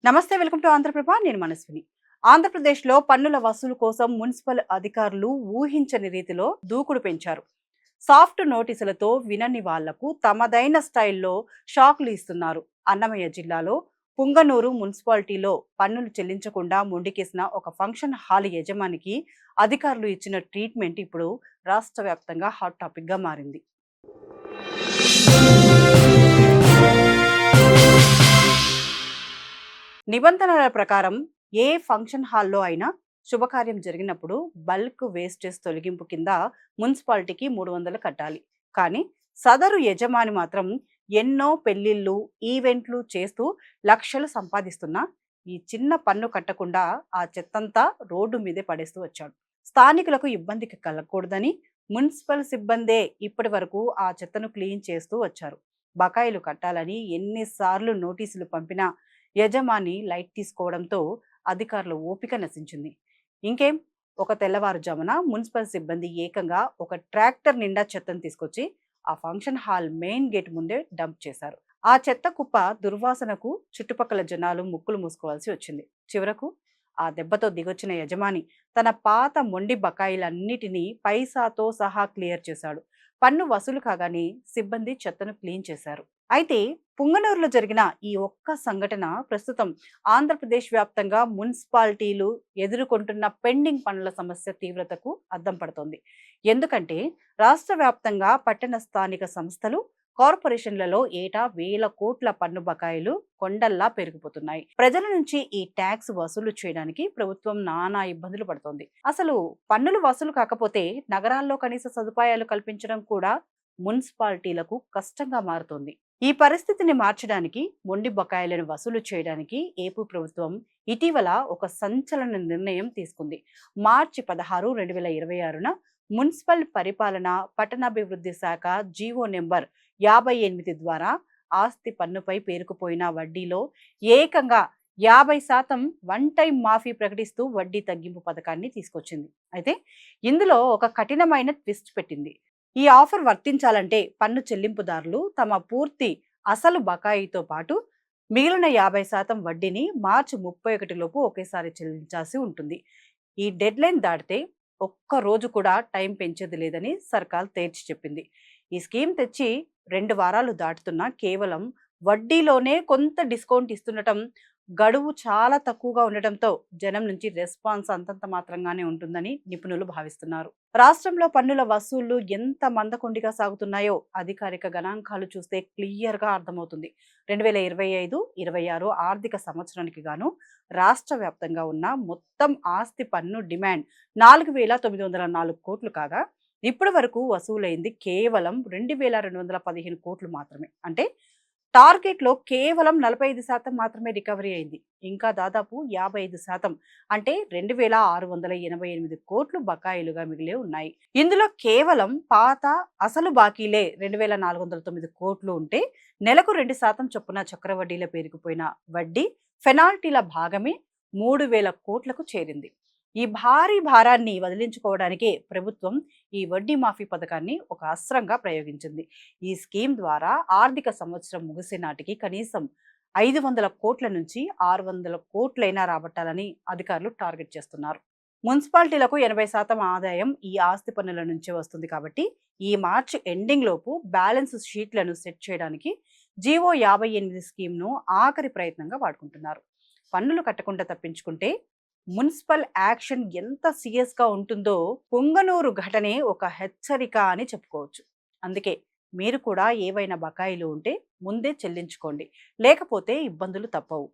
నమస్తే, welcome to Andhraprabha. నేను మనస్విని. ఆంధ్రప్రదేశ్లో పన్నుల వసూలు కోసం మున్సిపల్ అధికారులు ఊహించని రీతిలో దూకుడు పెంచారు. సాఫ్ట్ నోటీసులతో వినని వాళ్లకు తమదైన స్టైల్లో షాక్లు ఇస్తున్నారు. అన్నమయ్య జిల్లాలో పుంగనూరు మున్సిపాలిటీలో పన్నులు చెల్లించకుండా మొండికేసిన ఒక ఫంక్షన్ హాల్ యజమానికి అధికారులు ఇచ్చిన ట్రీట్మెంట్ ఇప్పుడు రాష్ట్ర వ్యాప్తంగా హాట్ టాపిక్ గా మారింది. నిబంధనల ప్రకారం ఏ ఫంక్షన్ హాల్లో అయినా శుభకార్యం జరిగినప్పుడు బల్క్ వేస్టేజ్ తొలగింపు కింద మున్సిపాలిటీకి 300 కట్టాలి. కానీ సదరు యజమాని మాత్రం ఎన్నో పెళ్లిళ్ళు, ఈవెంట్లు చేస్తూ లక్షలు సంపాదిస్తున్నా ఈ చిన్న పన్ను కట్టకుండా ఆ చెత్తంతా రోడ్డు మీదే పడేస్తూ వచ్చాడు. స్థానికులకు ఇబ్బంది కలగకూడదని మున్సిపల్ సిబ్బందే ఇప్పటి వరకు ఆ చెత్తను క్లీన్ చేస్తూ వచ్చారు. బకాయిలు కట్టాలని ఎన్నిసార్లు నోటీసులు పంపినా యజమాని లైట్ తీసుకోవడంతో అధికారుల ఓపిక నశించింది. ఇంకేం, ఒక తెల్లవారుజామున మున్సిపల్ సిబ్బంది ఏకంగా ఒక ట్రాక్టర్ నిండా చెత్తను తీసుకొచ్చి ఆ ఫంక్షన్ హాల్ మెయిన్ గేట్ ముందే డంప్ చేశారు. ఆ చెత్త కుప్ప దుర్వాసనకు చుట్టుపక్కల జనాలు ముక్కులు మూసుకోవాల్సి వచ్చింది. చివరకు ఆ దెబ్బతో దిగొచ్చిన యజమాని తన పాత మొండి బకాయిలన్నిటినీ పైసాతో సహా క్లియర్ చేశాడు. పన్ను వసూలు కాగానే సిబ్బంది చెత్తను క్లీన్ చేశారు. అయితే పుంగనూరులో జరిగిన ఈ ఒక్క సంఘటన ప్రస్తుతం ఆంధ్రప్రదేశ్ వ్యాప్తంగా మున్సిపాలిటీలు ఎదుర్కొంటున్న పెండింగ్ పనుల సమస్య తీవ్రతకు అద్దం పడుతోంది. ఎందుకంటే రాష్ట్ర వ్యాప్తంగా పట్టణ స్థానిక సంస్థలు, కార్పొరేషన్లలో ఏటా వేల కోట్ల పన్ను బకాయిలు కొండల్లా పెరిగిపోతున్నాయి. ప్రజల నుంచి ఈ ట్యాక్స్ వసూలు చేయడానికి ప్రభుత్వం నానా ఇబ్బందులు పడుతోంది. అసలు పన్నులు వసూలు కాకపోతే నగరాల్లో కనీస సదుపాయాలు కల్పించడం కూడా మున్సిపాలిటీలకు కష్టంగా మారుతోంది. ఈ పరిస్థితిని మార్చడానికి, మొండి బకాయిలను వసూలు చేయడానికి ఏపీ ప్రభుత్వం ఇటీవల ఒక సంచలన నిర్ణయం తీసుకుంది. మార్చి 16, 2026న మున్సిపల్ పరిపాలన, పట్టణాభివృద్ధి శాఖ జీవో నెంబర్ 58 ద్వారా ఆస్తి పన్నుపై పేరుకుపోయిన వడ్డీలో ఏకంగా 50% వన్ టైం మాఫీ ప్రకటిస్తూ వడ్డీ తగ్గింపు పథకాన్ని తీసుకొచ్చింది. అయితే ఇందులో ఒక కఠినమైన ట్విస్ట్ పెట్టింది. ఈ ఆఫర్ వర్తించాలంటే పన్ను చెల్లింపుదారులు తమ పూర్తి అసలు బకాయితో పాటు మిగిలిన 50% వడ్డీని మార్చి 31 లోపు ఒకేసారి చెల్లించాల్సి ఉంటుంది. ఈ డెడ్ లైన్ దాటితే ఒక్క రోజు కూడా టైం పెంచేది లేదని సర్కార్ తేల్చి చెప్పింది. ఈ స్కీమ్ తెచ్చి 2 వారాలు దాటుతున్నా కేవలం వడ్డీలోనే కొంత డిస్కౌంట్ ఇస్తుండటం, గడువు చాలా తక్కువగా ఉండటంతో జనం నుంచి రెస్పాన్స్ అంతంత మాత్రంగానే ఉంటుందని నిపుణులు భావిస్తున్నారు. రాష్ట్రంలో పన్నుల వసూళ్లు ఎంత మందకొండిగా సాగుతున్నాయో అధికారిక గణాంకాలు చూస్తే క్లియర్ గా అర్థమవుతుంది. 2025-26 ఆర్థిక సంవత్సరానికి గాను రాష్ట్ర వ్యాప్తంగా ఉన్న మొత్తం ఆస్తి పన్ను డిమాండ్ 4,904 కోట్లు కాగా ఇప్పటి వరకు వసూలైంది కేవలం 2,215 కోట్లు మాత్రమే. అంటే టార్గెట్లో కేవలం 45% మాత్రమే రికవరీ అయింది. ఇంకా దాదాపు 55% అంటే 2,688 కోట్లు బకాయిలుగా మిగిలే ఉన్నాయి. ఇందులో కేవలం పాత అసలు బాకీలే 2,409 కోట్లు ఉంటే నెలకు 2% చొప్పున చక్రవడ్డీల పేరుకుపోయిన వడ్డీ, పెనాల్టీల భాగమే 3,000 కోట్లకు చేరింది. ఈ భారీ భారాన్ని వదిలించుకోవడానికే ప్రభుత్వం ఈ వడ్డీ మాఫీ పథకాన్ని ఒక అస్త్రంగా ప్రయోగించింది. ఈ స్కీమ్ ద్వారా ఆర్థిక సంవత్సరం ముగిసే నాటికి కనీసం 500 కోట్ల నుంచి 600 కోట్లైనా రాబట్టాలని అధికారులు టార్గెట్ చేస్తున్నారు. మున్సిపాలిటీలకు 80% ఆదాయం ఈ ఆస్తి పన్నుల నుంచే వస్తుంది కాబట్టి ఈ మార్చి ఎండింగ్ లోపు బ్యాలెన్స్ షీట్లను సెట్ చేయడానికి జీవో 58 స్కీమ్ను ఆఖరి ప్రయత్నంగా వాడుకుంటున్నారు. పన్నులు కట్టకుండా తప్పించుకుంటే మున్సిపల్ యాక్షన్ ఎంత సీరియస్ గా ఉంటుందో పుంగనూరు ఘటనే ఒక హెచ్చరిక అని చెప్పుకోవచ్చు. అందుకే మీరు కూడా ఏవైనా బకాయిలు ఉంటే ముందే చెల్లించుకోండి, లేకపోతే ఇబ్బందులు తప్పవు.